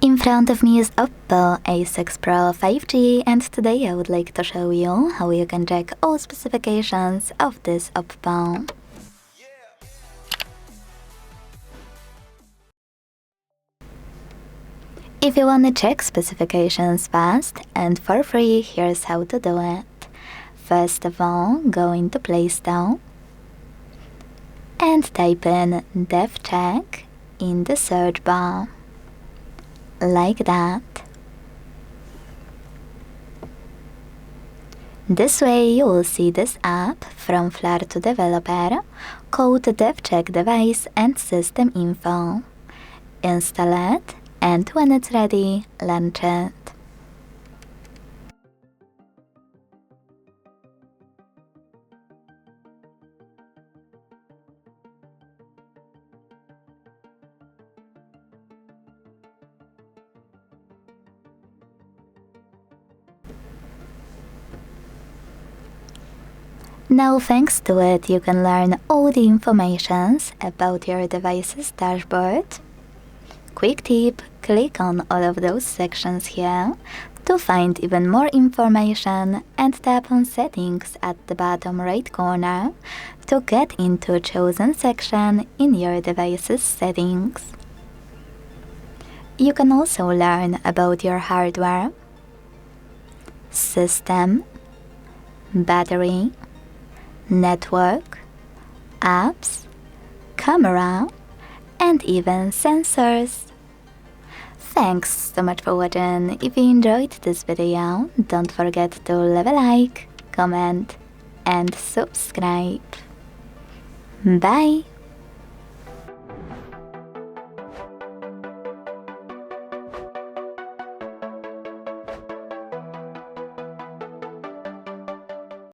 In front of me is OPPO A6 Pro 5G, and today I would like to show you how you can check all specifications of this OPPO. If you want to check specifications fast and for free, here's how to do it. First of all, go into Play Store and type in DevCheck in the search bar. Like that. This way you will see this app from Flare to Developer called DevCheck Device and SystemInfo. Install it, and when it's ready, launch it. Now, thanks to it, you can learn all the informations about your device's dashboard. Quick tip, click on all of those sections here to find even more information and tap on Settings at the bottom right corner to get into a chosen section in your device's settings. You can also learn about your hardware, system, battery, network, apps, camera, and even sensors. Thanks so much for watching. If you enjoyed this video, don't forget to leave a like, comment, and subscribe. Bye!